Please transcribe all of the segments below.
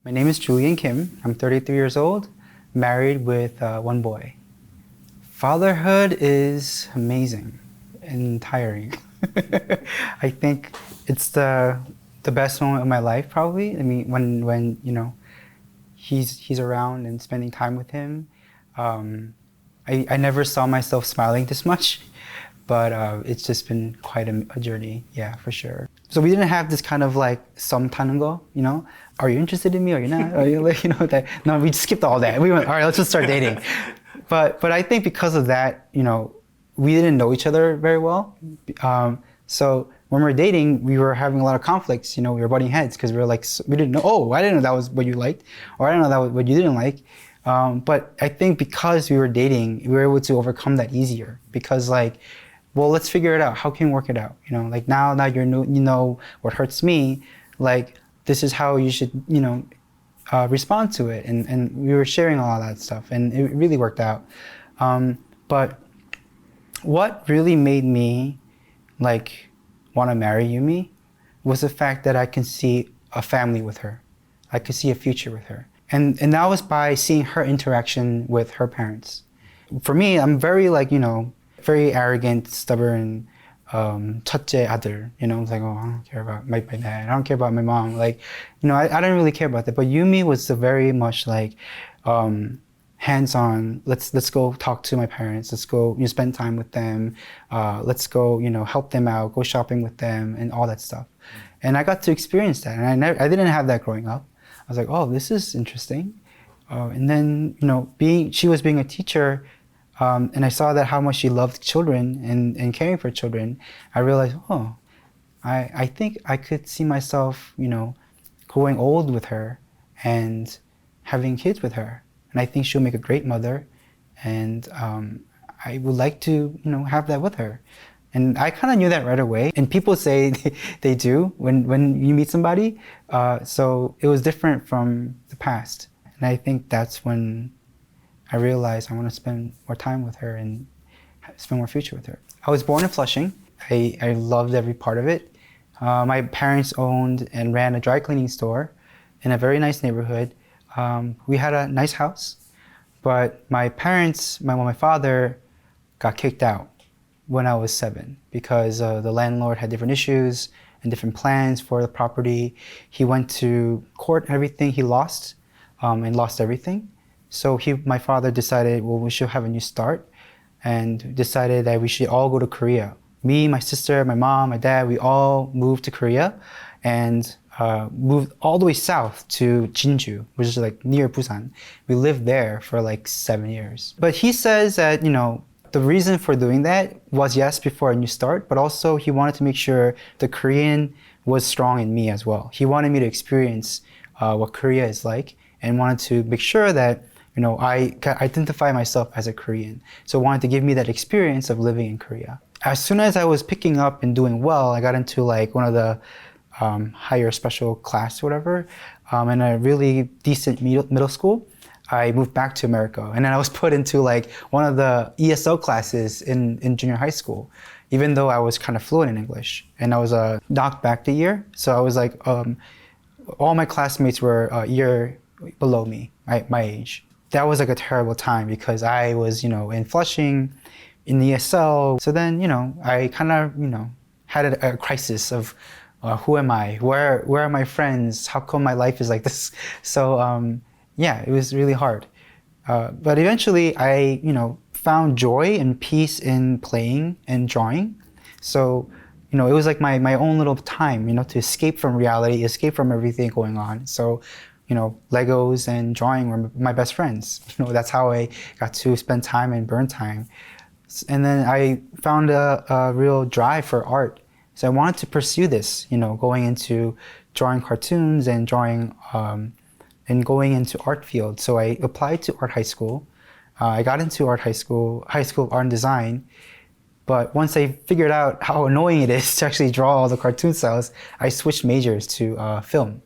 My name is Julian Kim. I'm 33 years old, married with one boy. Fatherhood is amazing and tiring. I think it's the best moment of my life, probably. I mean, when he's around and spending time with him. I never saw myself smiling this much, but it's just been quite a journey, yeah, for sure. So we didn't have this kind of like some tango, are you interested in me or you're not? Are you like, that? No, we skipped all that. We went, all right, let's just start dating. But I think because of that, we didn't know each other very well. So when we were dating, we were having a lot of conflicts. We were butting heads because we were like, we didn't know. Oh, I didn't know that was what you liked, or I didn't know that was what you didn't like. But I think because we were dating, we were able to overcome that easier because well, let's figure it out. How can we work it out? Like now you know what hurts me. Like this is how you should respond to it. And we were sharing all that stuff, and it really worked out. But what really made me want to marry Yumi was the fact that I can see a family with her. I could see a future with her. And that was by seeing her interaction with her parents. For me, I'm very very arrogant, stubborn, 첫째 아들. It's like, oh, I don't care about my dad. I don't care about my mom. I don't really care about that. But Yumi was very much hands-on. Let's go talk to my parents. Let's go spend time with them. Let's go help them out. Go shopping with them and all that stuff. And I got to experience that. And I didn't have that growing up. I was like, oh, this is interesting. And then she was being a teacher. And I saw that how much she loved children and caring for children. I realized, oh, I think I could see myself, growing old with her and having kids with her. And I think she'll make a great mother. And I would like to, have that with her. And I kind of knew that right away. And people say they do when you meet somebody. So it was different from the past. And I think that's when I realized I want to spend more time with her and spend more future with her. I was born in Flushing. I loved every part of it. My parents owned and ran a dry cleaning store in a very nice neighborhood. We had a nice house, but my father got kicked out when I was 7 because the landlord had different issues and different plans for the property. He went to court and everything. He lost and lost everything. So my father decided, well, we should have a new start, and decided that we should all go to Korea. Me, my sister, my mom, my dad, we all moved to Korea and moved all the way south to Jinju, which is near Busan. We lived there for 7 years. But he says that, the reason for doing that was, yes, before a new start, but also he wanted to make sure the Korean was strong in me as well. He wanted me to experience what Korea is like and wanted to make sure that I identify myself as a Korean. So wanted to give me that experience of living in Korea. As soon as I was picking up and doing well, I got into one of the higher special class or whatever, in a really decent middle school. I moved back to America, and then I was put into one of the ESL classes in junior high school, even though I was kind of fluent in English. And I was knocked back the year. So I was all my classmates were a year below me, my age. That was a terrible time because I was, in Flushing, in the ESL. So then, I kind of, had a crisis of who am I? Where are my friends? How come my life is like this? So yeah, it was really hard. But eventually I, found joy and peace in playing and drawing. So, it was my own little time, to escape from reality, escape from everything going on. So, Legos and drawing were my best friends. That's how I got to spend time and burn time. And then I found a real drive for art. So I wanted to pursue this, going into drawing cartoons and drawing and going into art field. So I applied to art high school. I got into art high school of art and design. But once I figured out how annoying it is to actually draw all the cartoon styles, I switched majors to film.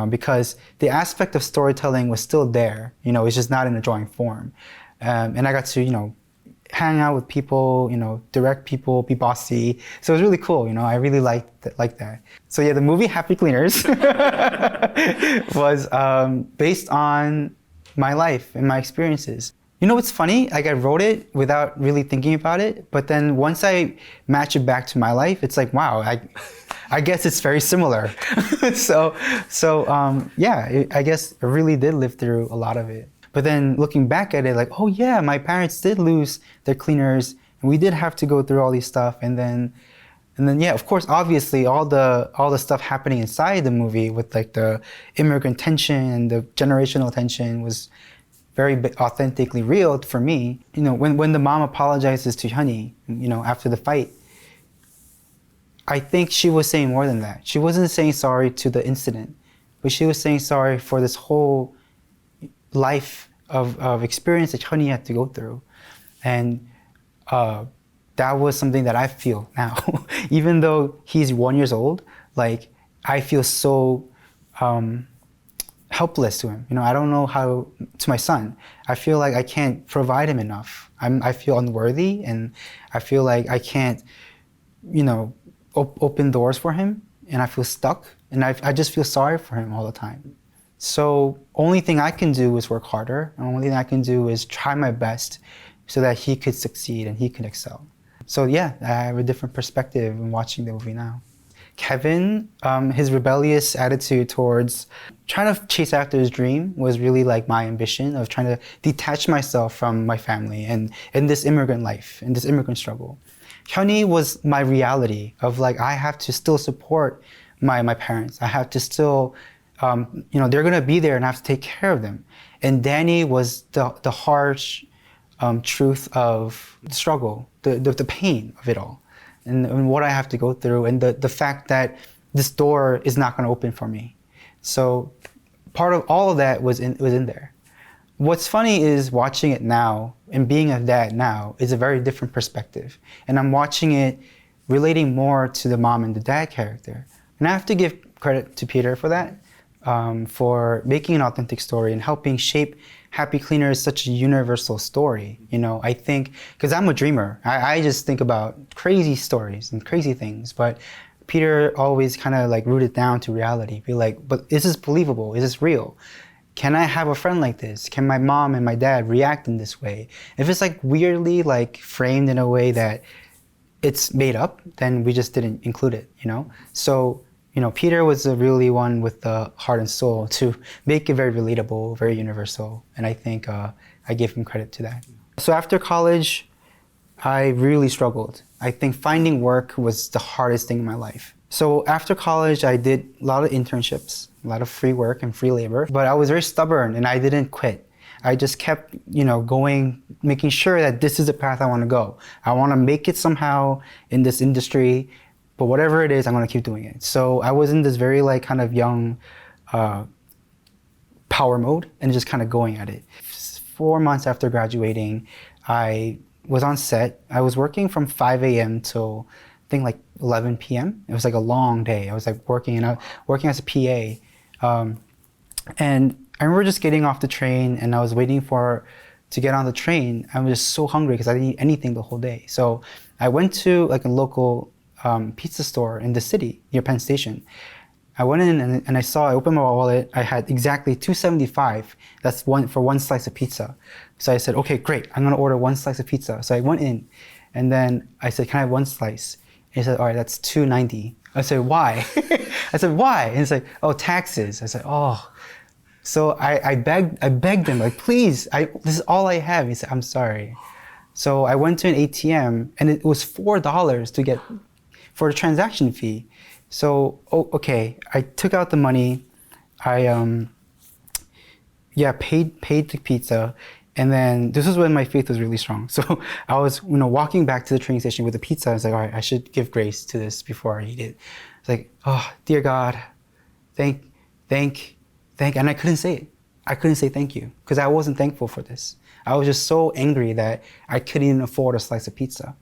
Because the aspect of storytelling was still there, it's just not in a drawing form. And I got to, hang out with people, direct people, be bossy. So it was really cool, I really liked that. So yeah, the movie Happy Cleaners was based on my life and my experiences. You know what's funny? Like I wrote it without really thinking about it, but then once I match it back to my life, it's like, wow, I guess it's very similar. Yeah, I guess I really did live through a lot of it. But then looking back at it, like, oh yeah, my parents did lose their cleaners, and we did have to go through all these stuff, and then yeah, of course, obviously, all the stuff happening inside the movie with like the immigrant tension and the generational tension was very authentically real for me. When the mom apologizes to Hyunhee, after the fight, I think she was saying more than that. She wasn't saying sorry to the incident, but she was saying sorry for this whole life of experience that Hyunhee had to go through. And that was something that I feel now. Even though he's 1 year old, like I feel so helpless to him. I don't know how to my son. I feel like I can't provide him enough. I feel unworthy, and I feel like I can't, open doors for him, and I feel stuck, and I just feel sorry for him all the time. So only thing I can do is work harder, and only thing I can do is try my best so that he could succeed and he could excel. So yeah, I have a different perspective in watching the movie now. Kevin, his rebellious attitude towards trying to chase after his dream was really like my ambition of trying to detach myself from my family and in this immigrant life, in this immigrant struggle. Hyunhee was my reality of like, I have to still support my parents. I have to still, they're gonna be there and I have to take care of them. And Danny was the harsh truth of the struggle, the pain of it all. And what I have to go through, and the fact that this door is not going to open for me. So part of all of that was in there. What's funny is watching it now and being a dad now is a very different perspective. And I'm watching it relating more to the mom and the dad character. And I have to give credit to Peter for that, for making an authentic story and helping shape Happy Cleaner is such a universal story. I think, because I'm a dreamer, I just think about crazy stories and crazy things, but Peter always kind of like rooted down to reality. Be like, but is this believable? Is this real? Can I have a friend like this? Can my mom and my dad react in this way? If it's like weirdly like framed in a way that it's made up, then we just didn't include it, So, Peter was the really one with the heart and soul to make it very relatable, very universal. And I think I give him credit to that. So after college, I really struggled. I think finding work was the hardest thing in my life. So after college, I did a lot of internships, a lot of free work and free labor, but I was very stubborn and I didn't quit. I just kept, going, making sure that this is the path I want to go. I want to make it somehow in this industry. But whatever it is, I'm gonna keep doing it. So I was in this very like kind of young power mode and just kind of going at it. 4 months after graduating, I was on set. I was working from 5 a.m. till I think like 11 p.m. It was like a long day. I was like working as a PA. And I remember just getting off the train and I was waiting to get on the train. I was just so hungry because I didn't eat anything the whole day. So I went to like a local pizza store in the city near Penn Station. I went in and I opened my wallet. I had exactly $2.75. That's for one slice of pizza. So I said, okay, great. I'm gonna order one slice of pizza. So I went in and then I said, can I have one slice? And he said, all right, that's $2.90. I said, why? I said, why? And he's like, oh, taxes. I said, oh. So I begged him, like, please, this is all I have. He said, I'm sorry. So I went to an ATM and it was $4 for the transaction fee. So, okay, I took out the money. I, paid the pizza. And then this is when my faith was really strong. So I was, walking back to the train station with the pizza. I was like, all right, I should give grace to this before I eat it. It's like, oh, dear God, thank, and I couldn't say it. I couldn't say thank you because I wasn't thankful for this. I was just so angry that I couldn't even afford a slice of pizza.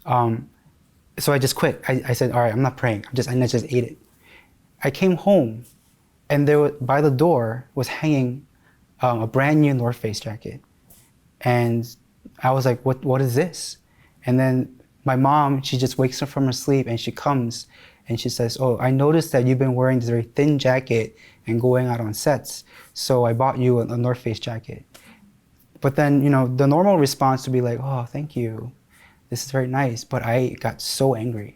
So I just quit. I said, all right, I'm not praying. I just ate it. I came home and by the door was hanging a brand new North Face jacket. And I was like, what is this? And then my mom, she just wakes up from her sleep and she comes and she says, oh, I noticed that you've been wearing this very thin jacket and going out on sets. So I bought you a North Face jacket. But then, you know, the normal response would be like, oh, thank you. This is very nice. But I got so angry.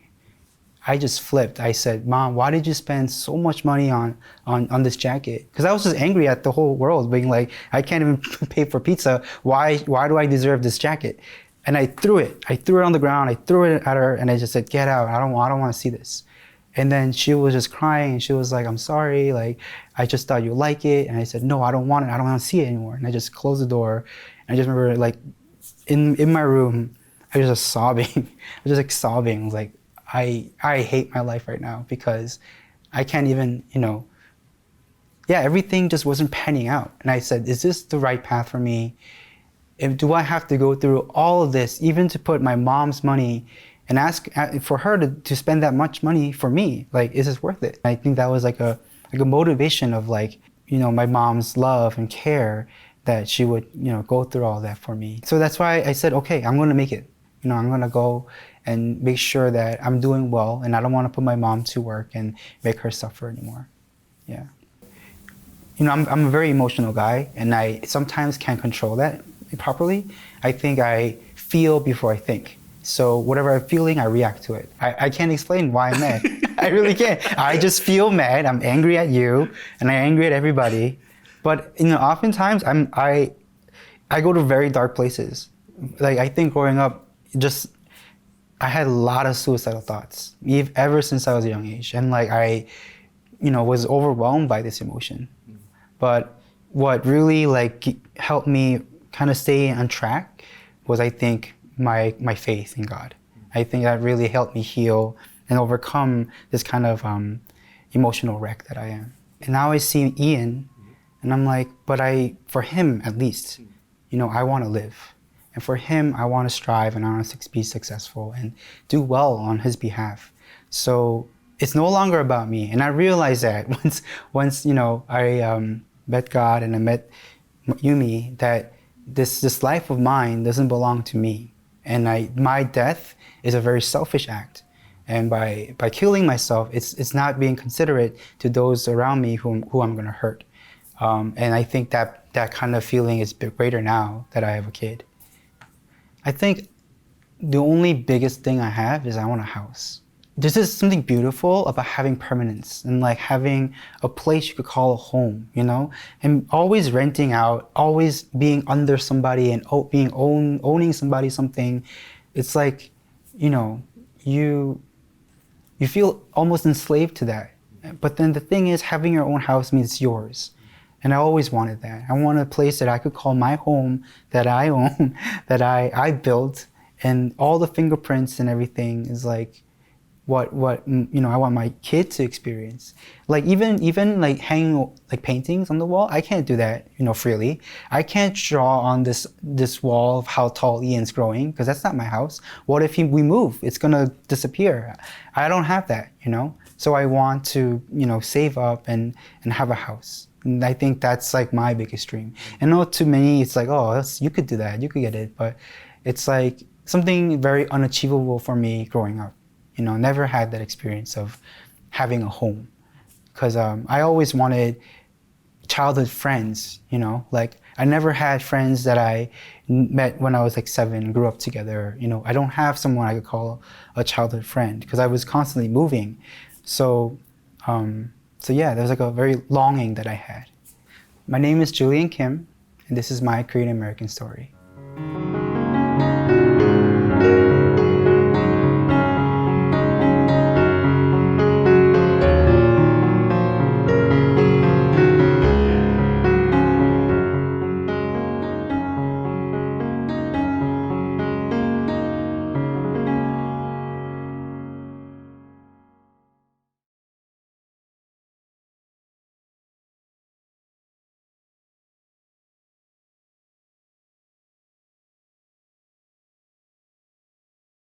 I just flipped. I said, Mom, why did you spend so much money on this jacket? Because I was just angry at the whole world, being like, I can't even pay for pizza. Why do I deserve this jacket? And I threw it. I threw it on the ground. I threw it at her, and I just said, get out. I don't want to see this. And then she was just crying, and she was like, I'm sorry. Like, I just thought you'd like it. And I said, no, I don't want it. I don't want to see it anymore. And I just closed the door. And I just remember, like, in my room, I was just sobbing. I was just like sobbing. I was like, I hate my life right now because I can't even, you know, yeah, everything just wasn't panning out. And I said, is this the right path for me? Do I have to go through all of this, even to put my mom's money and ask for her to spend that much money for me? Like, is this worth it? I think that was like a motivation of, like, you know, my mom's love and care, that she would, you know, go through all that for me. So that's why I said, okay, I'm gonna make it. You know, I'm gonna go and make sure that I'm doing well, and I don't want to put my mom to work and make her suffer anymore. Yeah. You know, I'm a very emotional guy, and I sometimes can't control that properly. I think I feel before I think. So whatever I'm feeling, I react to it. I can't explain why I'm mad. I really can't. I just feel mad. I'm angry at you, and I'm angry at everybody. But, you know, oftentimes I go to very dark places. Like, I think growing up, I had a lot of suicidal thoughts, ever since I was a young age. And, like, I, you know, was overwhelmed by this emotion. But what really, like, helped me kind of stay on track was, I think, my faith in God. I think that really helped me heal and overcome this kind of emotional wreck that I am. And now I see Ian, and I'm like, but for him at least, you know, I want to live. And for him, I want to strive, and I want to be successful and do well on his behalf. So it's no longer about me. And I realized that once you know, I met God and I met Yumi, that this life of mine doesn't belong to me. And my death is a very selfish act. And by killing myself, it's not being considerate to those around me who I'm going to hurt. And I think that kind of feeling is a bit greater now that I have a kid. I think the only biggest thing I have is I want a house. There's just something beautiful about having permanence and, like, having a place you could call a home, you know? And always renting out, always being under somebody and owning somebody something. It's like, you know, you feel almost enslaved to that. But then the thing is, having your own house means it's yours. And I always wanted that. I want a place that I could call my home, that I own, that I built, and all the fingerprints and everything is like what you know, I want my kid to experience. Like, even like hanging like paintings on the wall, I can't do that, you know, freely. I can't draw on this wall of how tall Ian's growing, because that's not my house. What if we move? It's gonna disappear. I don't have that, you know. So I want to, you know, save up and have a house. And I think that's, like, my biggest dream. And I know to many, it's like, oh, you could do that, you could get it. But it's like something very unachievable for me growing up. You know, never had that experience of having a home. Because I always wanted childhood friends, you know. Like, I never had friends that I met when I was like 7, grew up together. You know, I don't have someone I could call a childhood friend because I was constantly moving. So yeah, there's like a very longing that I had. My name is Julian Kim, and this is my Korean American story.